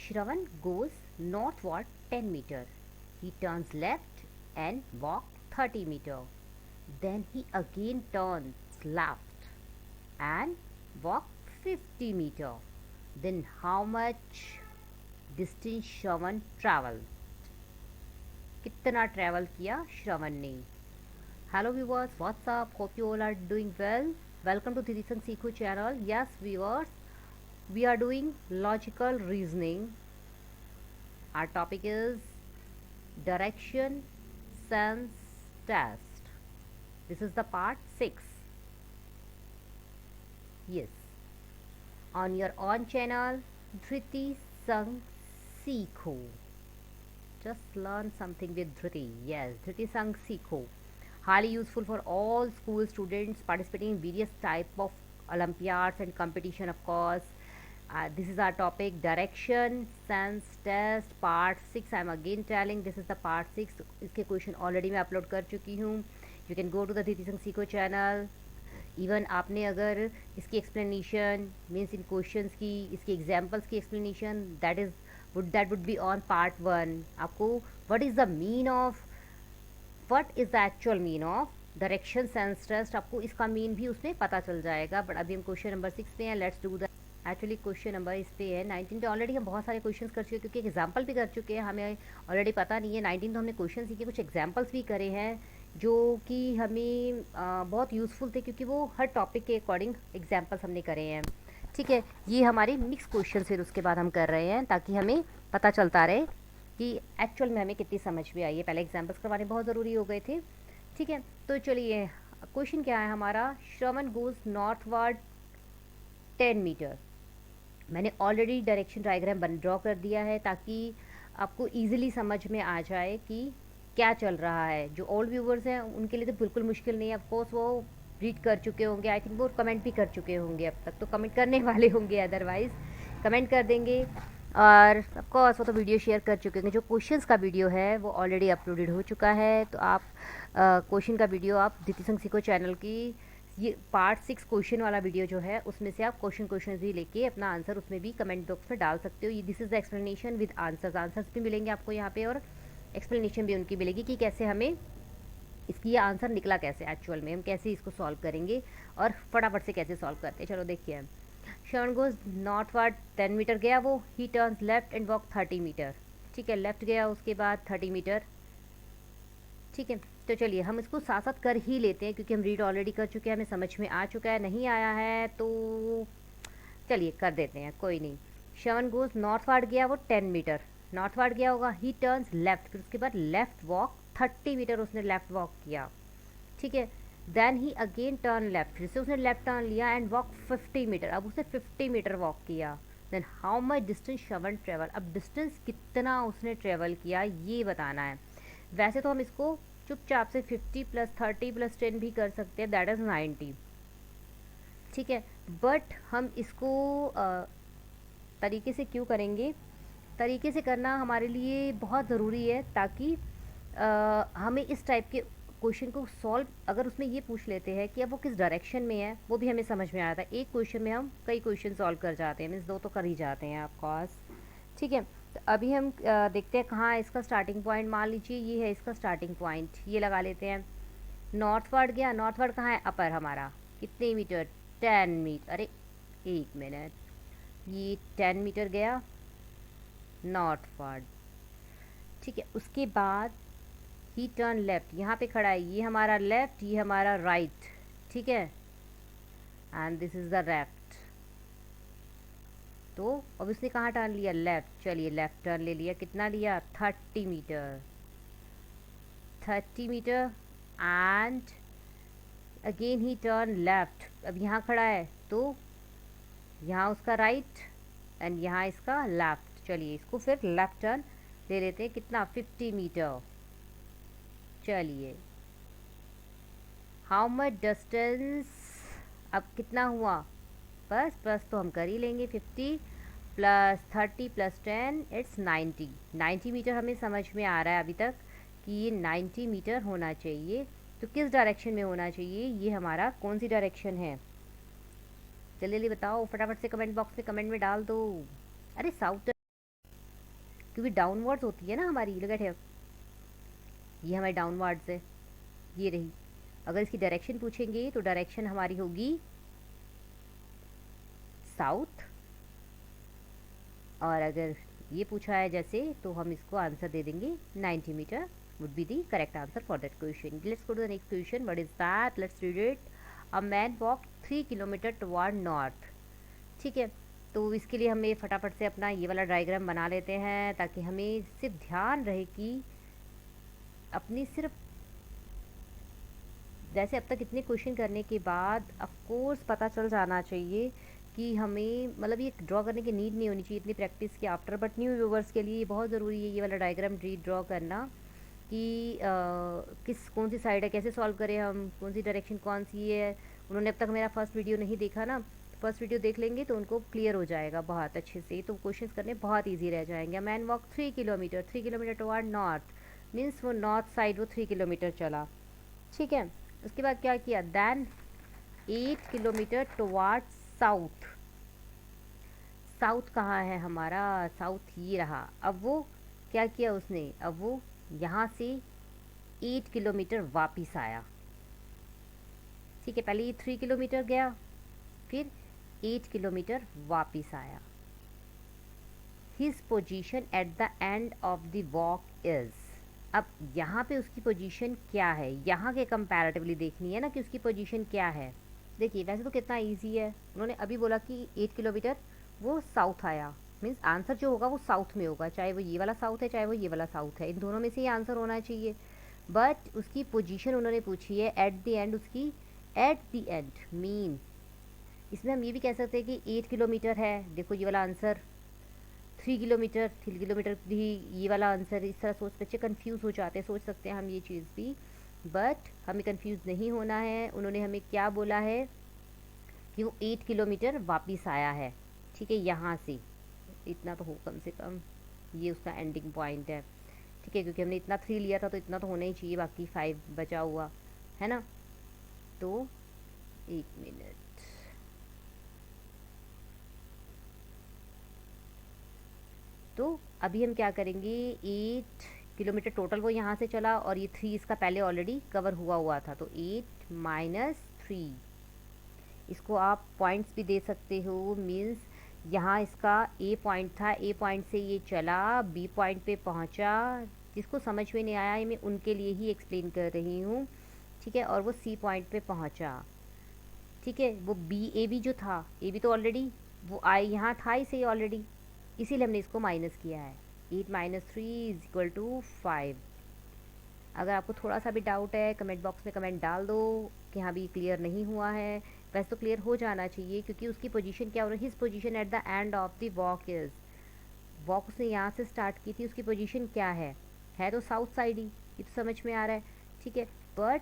Shravan goes northward 10 meter. He turns left and walks 30 meter. Then he again turns left and walks 50 meter. Then how much distance Shravan traveled? कितना travel किया श्रवण ने? Hello viewers, what's up, hope you all are doing well. Welcome to Didi Sang Seekho channel. Yes viewers, we are doing logical reasoning. Our topic is direction sense test. This is the part 6. Yes, on your own channel Dhriti Sang Seekho. Just learn something with Dhriti. Yes, Dhriti Sang Seekho, highly useful for all school students participating in various type of olympiads and competition, of course. This is our topic, direction sense test part 6. I am again telling this is the part 6. इसके question already मैं upload कर चुकी हूँ. You can go to the Didi Sang Seekho channel. Even आपने अगर इसकी explanation means in questions की, इसकी एग्जांपल्स की explanation that would be on part 1. आपको what is the mean of, what is the actual mean of direction sense test, आपको इसका mean भी उसमें पता चल जाएगा. बट अभी हम क्वेश्चन नंबर 6 पे हैं. Let's do the actually question number इस पे है 19 पे. ऑलरेडी हम बहुत सारे क्वेश्चंस कर चुके हैं क्योंकि एग्जांपल भी कर चुके हैं. हमें ऑलरेडी पता नहीं है 19 तो हमने क्वेश्चन सीखे, कुछ एग्जांपल्स भी करे हैं जो कि हमें बहुत यूज़फुल थे क्योंकि वो हर टॉपिक के अकॉर्डिंग एग्जांपल्स हमने करे हैं. ठीक है, ये हमारे मिक्स क्वेश्चन फिर उसके बाद हम कर रहे हैं ताकि हमें पता चलता रहे कि एक्चुअल में हमें कितनी समझ में आई है. पहले एग्जाम्पल्स करवाने बहुत ज़रूरी हो गए थे. ठीक है, तो चलिए क्वेश्चन क्या है हमारा. श्रवण गोज नॉर्थवर्ड 10 मीटर. मैंने ऑलरेडी डायरेक्शन डायग्राम ड्रॉ कर दिया है ताकि आपको इजीली समझ में आ जाए कि क्या चल रहा है. जो ओल्ड व्यूवर्स हैं उनके लिए तो बिल्कुल मुश्किल नहीं है. ऑफकोर्स वो रीड कर चुके होंगे, आई थिंक वो कमेंट भी कर चुके होंगे, अब तक तो कमेंट करने वाले होंगे, अदरवाइज़ कमेंट कर देंगे. और ऑफकोर्स वो तो वीडियो शेयर कर चुके होंगे. जो क्वेश्चंस का वीडियो है वो ऑलरेडी अपलोडेड हो चुका है, तो आप क्वेश्चन का वीडियो आप दीदी संग सीखो चैनल की ये पार्ट 6 क्वेश्चन वाला वीडियो जो है उसमें से आप क्वेश्चन भी लेके अपना आंसर उसमें भी कमेंट बॉक्स में डाल सकते हो. ये this is the explanation with answers भी मिलेंगे आपको यहाँ पे और एक्सप्लेनेशन भी उनकी मिलेगी कि कैसे हमें इसकी ये आंसर निकला, कैसे एक्चुअल में हम कैसे इसको सॉल्व करेंगे और फटाफट से कैसे सॉल्व करते हैं. चलो देखिए. श्रवण गोज नॉर्थवर्ड 10 मीटर गया वो. He turns left and walk 30 metre. ठीक है, लेफ्ट गया उसके बाद 30 मीटर. ठीक है, तो चलिए हम इसको साथ साथ कर ही लेते हैं क्योंकि हम रीड ऑलरेडी कर चुके हैं, हमें समझ में आ चुका है. नहीं आया है तो चलिए कर देते हैं, कोई नहीं. श्रवण गोज नॉर्थवर्ड गया वो 10 मीटर, नॉर्थवर्ड गया होगा. ही टर्न्स लेफ्ट, फिर उसके बाद लेफ्ट वॉक 30 मीटर उसने लेफ्ट वॉक किया. ठीक है, then he again turn left, फिर से उसने लेफ्ट टर्न लिया एंड वॉक 50 मीटर. अब उसने 50 मीटर वॉक किया. Then how much distance Shravan travel, अब डिस्टेंस कितना उसने ट्रेवल किया ये बताना है. वैसे तो हम इसको चुपचाप से 50 + 30 + 10 भी कर सकते हैं, दैट इज़ 90. ठीक है, बट हम इसको तरीके से क्यों करेंगे, तरीके से करना हमारे लिए बहुत ज़रूरी है ताकि हमें इस टाइप के क्वेश्चन को सॉल्व, अगर उसमें ये पूछ लेते हैं कि अब वो किस डायरेक्शन में है वो भी हमें समझ में आता है. एक क्वेश्चन में हम कई क्वेश्चन सॉल्व कर जाते हैं, मीन्स 2 तो कर ही जाते हैं ऑफकोर्स. ठीक है, तो अभी हम देखते हैं कहाँ है इसका स्टार्टिंग पॉइंट. मान लीजिए ये है इसका स्टार्टिंग पॉइंट, ये लगा लेते हैं. नॉर्थवर्ड गया, नॉर्थवर्ड कहाँ है, अपर हमारा. कितने मीटर, 10 मीटर. अरे एक मिनट, ये 10 मीटर गया नॉर्थवर्ड. ठीक है, उसके बाद ही टर्न लेफ्ट, यहाँ पे खड़ा है, ये हमारा लेफ्ट, ये हमारा राइट. ठीक है, and this is the left. तो अब उसने कहाँ टर्न लिया, लेफ़्ट. चलिए लेफ़्ट टर्न ले लिया, कितना लिया, 30 metre. 30 metre and again he turn left. अब यहाँ खड़ा है तो यहाँ उसका राइट एंड यहाँ इसका लेफ़्ट. चलिए इसको फिर लेफ़्ट टर्न ले लेते हैं. कितना, 50 मीटर. चलिए हाउ मच डिस्टेंस, अब कितना हुआ, बस तो हम कर ही लेंगे. 50 + 30 + 10 इट्स 90. 90 मीटर हमें समझ में आ रहा है अभी तक कि ये 90 मीटर होना चाहिए. तो किस डायरेक्शन में होना चाहिए, ये हमारा कौन सी डायरेक्शन है, जल्दी बताओ फटाफट से कमेंट बॉक्स में कमेंट में डाल दो. अरे साउथ क्योंकि डाउनवर्ड्स होती है ना हमारी, लुक एट हियर, ये हमारी डाउनवर्ड्स है, ये रही। अगर इसकी डायरेक्शन पूछेंगे तो डायरेक्शन हमारी होगी साउथ, और अगर ये पूछा है जैसे तो हम इसको आंसर दे देंगे 90 metre would be the correct answer for that question. Let's go to the next question. What is that? Let's read it. A man walked 3 kilometer toward north. ठीक है, तो इसके लिए हमें फटाफट से अपना ये वाला डायग्राम बना लेते हैं ताकि हमें सिर्फ ध्यान रहे कि अपनी सिर्फ, वैसे अब तक इतने क्वेश्चन करने के बाद ऑफ कोर्स पता चल जाना चाहिए कि हमें मतलब ये ड्रॉ करने की नीड नहीं होनी चाहिए इतनी प्रैक्टिस के आफ्टर, बट न्यू व्यूवर्स के लिए ये बहुत ज़रूरी है ये वाला डायग्राम ड्रॉ करना कि कौन सी साइड है, कैसे सॉल्व करें हम, कौन सी डायरेक्शन कौन सी है। उन्होंने अब तक मेरा फर्स्ट वीडियो नहीं देखा ना, फर्स्ट वीडियो देख लेंगे तो उनको क्लियर हो जाएगा बहुत अच्छे से, तो क्वेश्चंस करने बहुत इजी रह जाएंगे। Man walk 3 kilometre toward north, means वो नॉर्थ साइड वो 3 किलोमीटर चला, ठीक है। उसके बाद क्या किया, then 8 kilometre toward south. South कहाँ है हमारा, साउथ ये रहा। अब वो क्या किया उसने, अब वो यहाँ से 8 किलोमीटर वापिस आया, ठीक है। पहले ये 3 किलोमीटर गया, फिर 8 किलोमीटर वापिस आया। His position at the end of the walk is, अब यहाँ पे उसकी पोजीशन क्या है, यहाँ के कंपैरेटिवली देखनी है ना कि उसकी पोजीशन क्या है। देखिए वैसे तो कितना इजी है, उन्होंने अभी बोला कि 8 किलोमीटर वो साउथ आया, मीन्स आंसर जो होगा वो साउथ में होगा, चाहे वो ये वाला साउथ है चाहे वो ये वाला साउथ है, इन दोनों में से ही आंसर होना चाहिए। बट उसकी पोजीशन उन्होंने पूछी है एट द एंड, उसकी एट द एंड मीन इसमें हम ये भी कह सकते हैं कि 8 किलोमीटर है, देखो ये वाला आंसर 3 किलोमीटर भी ये वाला आंसर, इस तरह सोच बच्चे कंफ्यूज हो जाते हैं, सोच सकते हैं हम ये चीज़ भी, बट हमें कंफ्यूज नहीं होना है। उन्होंने हमें क्या बोला है कि वो 8 किलोमीटर वापस आया है, ठीक है, यहाँ से इतना तो हो कम से कम, ये उसका एंडिंग पॉइंट है, ठीक है, क्योंकि हमने इतना 3 लिया था तो इतना तो होना ही चाहिए, बाकी 5 बचा हुआ है ना। तो 1 मिनट, तो अभी हम क्या करेंगे, 8 किलोमीटर टोटल वो यहाँ से चला और ये 3 इसका पहले ऑलरेडी कवर हुआ था, तो 8 माइनस 3, इसको आप पॉइंट्स भी दे सकते हो, मीन्स यहाँ इसका ए पॉइंट था, ए पॉइंट से ये चला बी पॉइंट पे पहुँचा, जिसको समझ में नहीं आया मैं उनके लिए ही एक्सप्लेन कर रही हूँ, ठीक है, और वो सी पॉइंट पे पहुँचा, ठीक है। वो ए बी जो था, ए बी तो ऑलरेडी वो आई यहाँ था ही सही ऑलरेडी, इसीलिए हमने इसको माइनस किया है। 8 माइनस 3 इज इक्वल टू 5। अगर आपको थोड़ा सा भी डाउट है कमेंट बॉक्स में कमेंट डाल दो कि हाँ भी क्लियर नहीं हुआ है, वैसे तो क्लियर हो जाना चाहिए क्योंकि उसकी पोजीशन क्या हो रही है, his position at the end of the walk is, walk उसने यहाँ से स्टार्ट की थी, उसकी पोजीशन क्या है तो साउथ साइड ही, ये तो समझ में आ रहा है, ठीक है। बट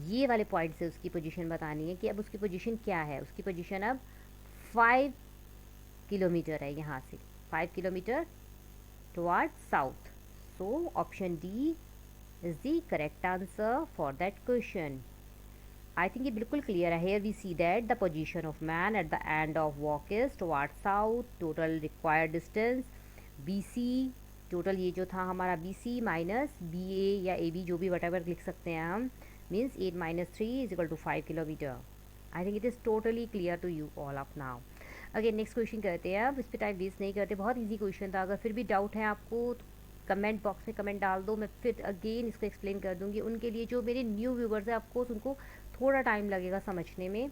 ये वाले पॉइंट से उसकी पोजीशन बतानी है कि अब उसकी पोजीशन क्या है, उसकी पोजीशन अब 5 किलोमीटर है, यहाँ से 5 kilometre toward south. So option D is the correct answer for that question. I think ये बिल्कुल क्लियर है। Here we see that the position of man at the end of walk is towards south. Total required distance BC, total ये जो था हमारा BC minus BA या AB जो भी whatever लिख सकते हैं हम, means 8 minus 3 is equal to 5 kilometer. I think it is totally clear to you all up now. Again next question करते हैं, अब इस पर टाइम वेस्ट नहीं करते, बहुत इजी क्वेश्चन था, अगर फिर भी डाउट है आपको तो कमेंट बॉक्स में कमेंट डाल दो, मैं फिर अगेन इसको एक्सप्लेन कर दूंगी। उनके लिए जो मेरे न्यू व्यूवर्स हैं ऑफकोर्स उनको थोड़ा टाइम लगेगा समझने में,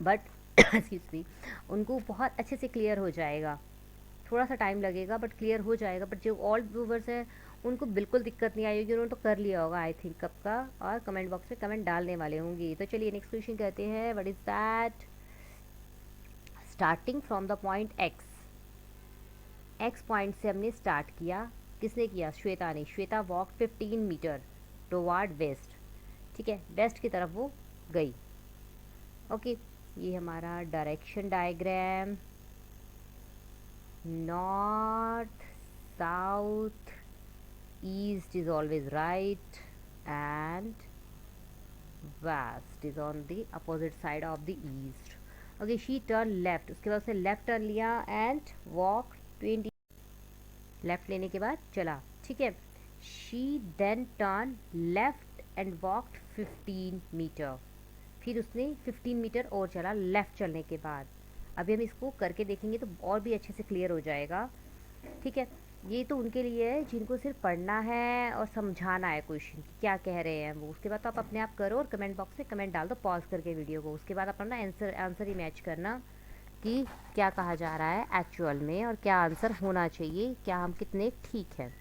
बट एक्सक्यूज मी, उनको बहुत अच्छे से क्लियर हो जाएगा, थोड़ा सा टाइम लगेगा बट क्लियर हो जाएगा। बट जो ओल्ड व्यूवर्स हैं उनको बिल्कुल दिक्कत नहीं आई होगी, उन्होंने तो कर लिया होगा आई थिंक कब का, और कमेंट बॉक्स में कमेंट डालने वाले होंगे। तो चलिए नेक्स्ट क्वेश्चन करते हैं, what is that, starting from the point X point से हमने स्टार्ट किया, किसने किया, श्वेता ने। Shweta walk 15 metre toward west, ठीक है, वेस्ट की तरफ वो गई, ओके। ये हमारा direction diagram, north south east is always right and west is on the opposite side of the east, okay. She turn left, उसके बाद उसने लेफ्ट टर्न लिया एंड वॉक 20 लेफ़्ट लेने के बाद चला, ठीक है। She then turn left and walked 15 metre, फिर उसने 15 मीटर और चला लेफ़्ट चलने के बाद। अभी हम इसको करके देखेंगे तो और भी अच्छे से क्लियर हो जाएगा, ठीक है। ये तो उनके लिए है जिनको सिर्फ पढ़ना है और समझाना है क्वेश्चन की क्या कह रहे हैं वो। उसके बाद तो आप अपने आप करो और कमेंट बॉक्स में कमेंट डाल दो पॉज करके वीडियो को। उसके बाद अपना आंसर ही मैच करना कि क्या कहा जा रहा है एक्चुअल में और क्या आंसर होना चाहिए, क्या हम कितने ठीक हैं।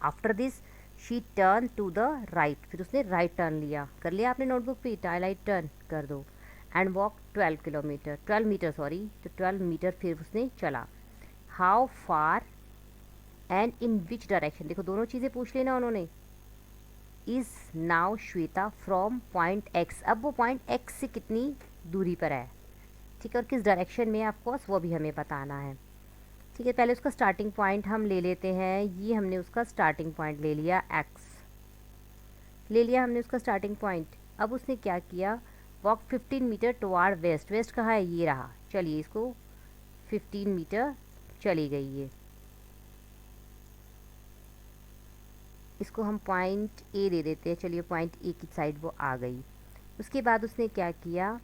After this she turn to the right, फिर उसने राइट टर्न लिया। कर लिया आपने नोटबुक पे, हाईलाइट टर्न कर दो। एंड वॉक 12 मीटर सॉरी, तो 12 मीटर फिर उसने चला। How far and in which direction, देखो दोनों चीज़ें पूछ लेना उन्होंने। Is now Shweta from point x, अब वो पॉइंट एक्स से कितनी दूरी पर है, ठीक है, और किस डायरेक्शन में ऑफकोर्स वो भी हमें बताना है, ठीक है। पहले उसका स्टार्टिंग पॉइंट हम ले लेते हैं। ये हमने उसका स्टार्टिंग पॉइंट ले लिया, एक्स ले लिया हमने उसका स्टार्टिंग पॉइंट। अब उसने क्या किया, walk 15 metre toward west, west कहाँ है, ये रहा। चलिए इसको 15 मीटर चली गई ये, इसको हम पॉइंट ए दे देते हैं। चलिए पॉइंट ए की साइड वो आ गई। उसके बाद उसने क्या किया,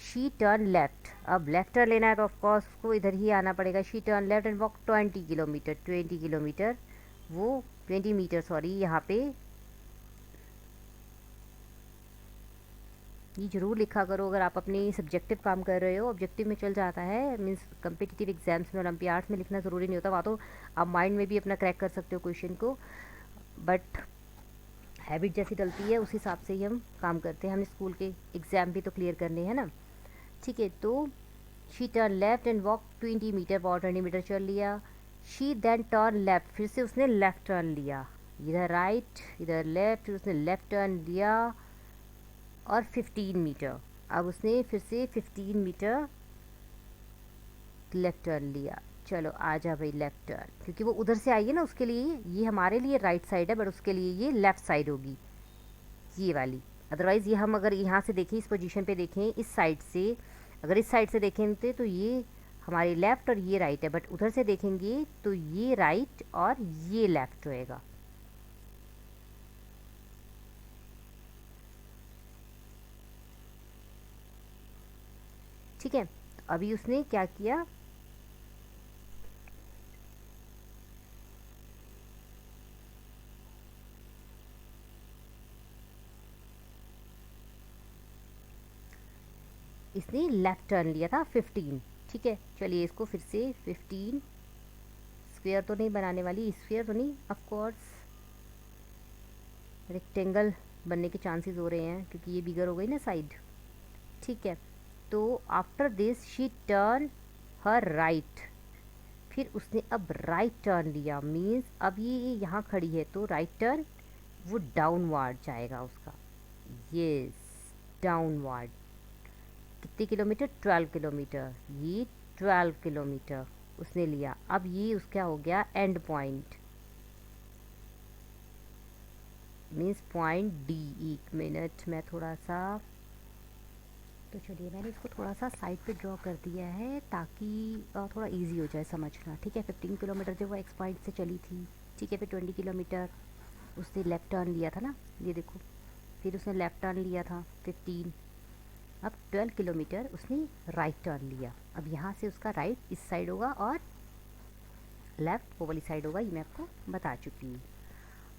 शी टर्न लेफ़्ट, अब लेफ़्ट टर्न लेना है तो ऑफकोर्स उसको इधर ही आना पड़ेगा। She turn left and walk 20 kilometre, 20 kilometre वो 20 मीटर सॉरी, यहाँ पे ये ज़रूर लिखा करो अगर आप अपनी सब्जेक्टिव काम कर रहे हो। ऑब्जेक्टिव में चल जाता है, मीन्स कम्पिटिटिव एग्जाम्स में, ओलंपियाड्स में लिखना ज़रूरी नहीं होता। वहाँ तो आप माइंड में भी अपना क्रैक कर सकते हो क्वेश्चन को, बट हैबिट जैसी डलती है उस हिसाब से ही हम काम करते हैं। हमने स्कूल के एग्ज़ाम भी तो क्लियर करने हैं ना, ठीक है। तो she turn left and walk 20 metre, और 20 मीटर चल लिया। शी देन टर्न लेफ़्ट, फिर से उसने लेफ़्ट टर्न लिया, इधर राइट इधर लेफ़्ट, फिर उसने लेफ़्ट टर्न लिया और 15 मीटर। अब उसने फिर से 15 मीटर लेफ़्ट टर्न लिया। चलो आ जा भाई लेफ़्ट टर्न, क्योंकि वो उधर से आई है ना, उसके लिए ये हमारे लिए राइट साइड है, बट उसके लिए ये लेफ़्ट साइड होगी, ये वाली। अदरवाइज़ ये हम अगर यहाँ से देखें, इस पोजीशन पे देखें, इस साइड से अगर इस साइड से देखें तो ये हमारी लेफ़्ट और ये राइट है, बट उधर से देखेंगे तो ये राइट और ये लेफ़्ट होएगा। ठीक है, तो अभी उसने क्या किया, इसने लेफ़्ट टर्न लिया था 15, ठीक है। चलिए इसको फिर से 15, स्क्वायर तो नहीं बनाने वाली, स्क्वायर तो नहीं, ऑफ कोर्स रेक्टेंगल बनने के चांसेस हो रहे हैं क्योंकि ये बिगर हो गई ना साइड, ठीक है। तो after this she turn her right, फिर उसने अब राइट टर्न लिया, मीन्स अब ये यहाँ खड़ी है तो राइट टर्न वो डाउनवर्ड जाएगा उसका, यस डाउनवर्ड। कितने किलोमीटर, 12 किलोमीटर, ये 12 किलोमीटर उसने लिया। अब ये उसका हो गया and point, means point D. एक मिनट मैं थोड़ा सा, तो चलिए मैंने इसको थोड़ा सा साइड पे ड्रॉ कर दिया है ताकि थोड़ा इजी हो जाए समझना, ठीक है। 15 किलोमीटर जो वो एक्स पॉइंट से चली थी, ठीक है। फिर 20 किलोमीटर उसने लेफ़्ट टर्न लिया था ना, ये देखो, फिर उसने लेफ़्ट टर्न लिया था 15। अब 12 किलोमीटर उसने राइट टर्न लिया। अब यहाँ से उसका राइट इस साइड होगा और लेफ़्ट वो वाली साइड होगा, ये मैं आपको बता चुकी हूँ।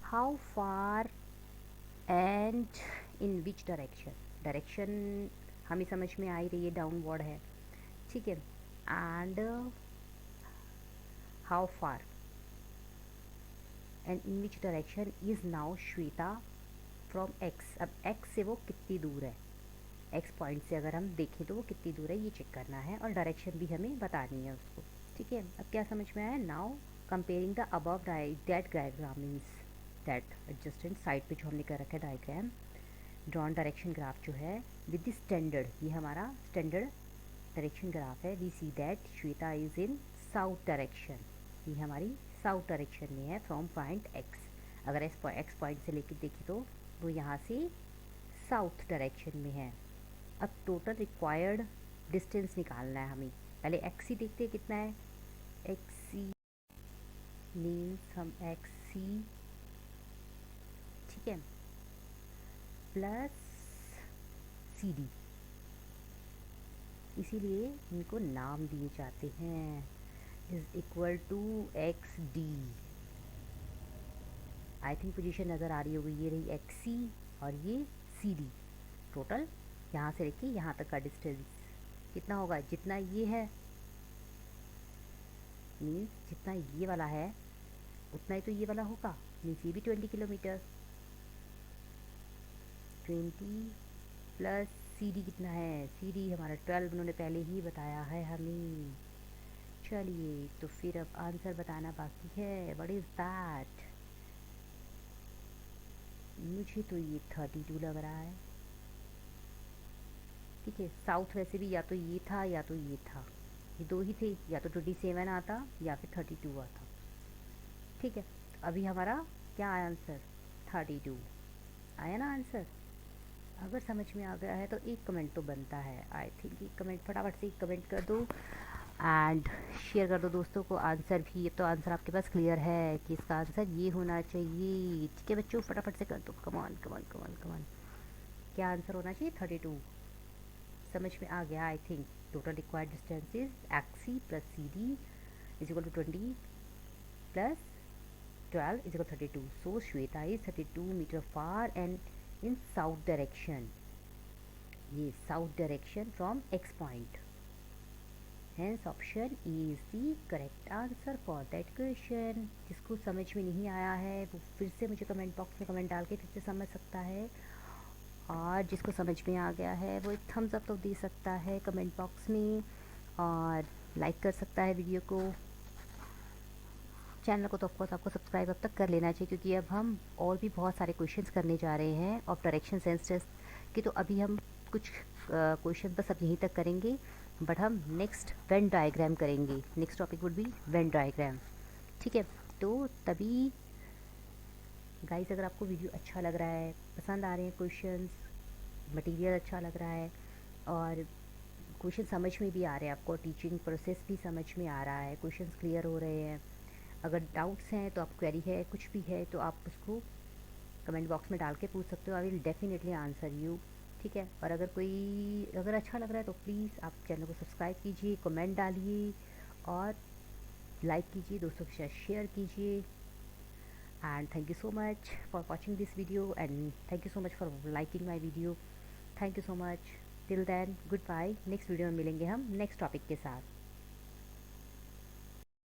How far and in which direction, direction हमें समझ में आ ही रही है, डाउनवर्ड है, ठीक है। And how far and in which direction is now Shweta from x, अब एक्स से वो कितनी दूर है, एक्स पॉइंट से अगर हम देखें तो वो कितनी दूर है ये चेक करना है और डायरेक्शन भी हमें बतानी है उसको, ठीक है। अब क्या समझ में आया, now comparing the above that diagram means that adjacent side पे जो हमने कर रखा है डायग्राम, ड्रॉन डायरेक्शन ग्राफ जो है विद द स्टैंडर्ड, ये हमारा स्टैंडर्ड डायरेक्शन ग्राफ है। We see that Shweta is in south direction, ये हमारी साउथ डायरेक्शन में है फ्रॉम पॉइंट एक्स। अगर एक्स पॉइंट से लेकर देखें तो वो यहाँ से साउथ डायरेक्शन में है। अब टोटल रिक्वायर्ड डिस्टेंस निकालना है हमें, पहले एक्स ही देखते हैं कितना है, एक्स सी मीन्स हम एक्स सी, ठीक है, प्लस सी डी, इसीलिए इनको नाम दिए जाते हैं, is equal to X D. I think position नज़र आ रही होगी, ये रही एक्स सी और ये सी डी। टोटल यहाँ से लेके यहाँ तक का डिस्टेंस कितना होगा, जितना ये है मीन्स जितना ये वाला है उतना ही तो ये वाला होगा, मीन्स ये भी 20 किलोमीटर। 20 प्लस सी डी कितना है, सी डी हमारा 12 उन्होंने पहले ही बताया है हमें। चलिए तो फिर अब आंसर बताना बाकी है, व्हाट इज़ दैट। मुझे तो ये 32 लग रहा है, ठीक है। साउथ वैसे भी या तो ये था या तो ये था, ये दो ही थे, या तो 27 आता या फिर 32 आता, ठीक है। अभी हमारा क्या आया आंसर, 32 आया ना आंसर। अगर समझ में आ गया है तो एक कमेंट तो बनता है, आई थिंक एक कमेंट, फटाफट से एक कमेंट कर दो एंड शेयर कर दो दोस्तों को आंसर भी। तो आंसर आपके पास क्लियर है कि इसका आंसर ये होना चाहिए, ठीक है बच्चों, फटाफट से कर दो, कमान कमान कमान कमान। क्या आंसर होना चाहिए, 32। समझ में आ गया I think. Total required distance is X C plus C D is equal to 20 plus 12 is equal to 32. So Shweta is 32 meter far and in south direction. ये south direction from X point. Hence option E is the correct answer for that question. जिसको समझ में नहीं आया है वो फिर से मुझे कमेंट बॉक्स में कमेंट डाल के फिर से समझ सकता है, और जिसको समझ में आ गया है वो एक थम्स अप तो दे सकता है कमेंट बॉक्स में, और लाइक कर सकता है वीडियो को। चैनल को तो ऑफकोर्स आपको सब्सक्राइब अब तक कर लेना चाहिए, क्योंकि अब हम और भी बहुत सारे क्वेश्चंस करने जा रहे हैं ऑफ डायरेक्शन सेंस टेस्ट की। तो अभी हम कुछ क्वेश्चन बस अब यहीं तक करेंगे, बट हम नेक्स्ट वेन डायग्राम करेंगे। Next topic would be Venn diagram, ठीक है। तो तभी गाइस अगर आपको वीडियो अच्छा लग रहा है, पसंद आ रहे हैं क्वेश्चंस, मटेरियल अच्छा लग रहा है और क्वेश्चन समझ में भी आ रहे हैं आपको, टीचिंग प्रोसेस भी समझ में आ रहा है, क्वेश्चंस क्लियर हो रहे हैं, अगर डाउट्स हैं तो आप क्वेरी है कुछ भी है तो आप उसको कमेंट बॉक्स में डाल के पूछ सकते हो, I will definitely answer you, ठीक है। और अगर अच्छा लग रहा है तो प्लीज़ आप चैनल को सब्सक्राइब कीजिए, कमेंट डालिए और लाइक कीजिए, दोस्तों के साथ शेयर कीजिए। And thank you so much for watching this video and thank you so much for liking my video. Thank you so much, till then goodbye. Next video में मिलेंगे हम नेक्स्ट टॉपिक के साथ।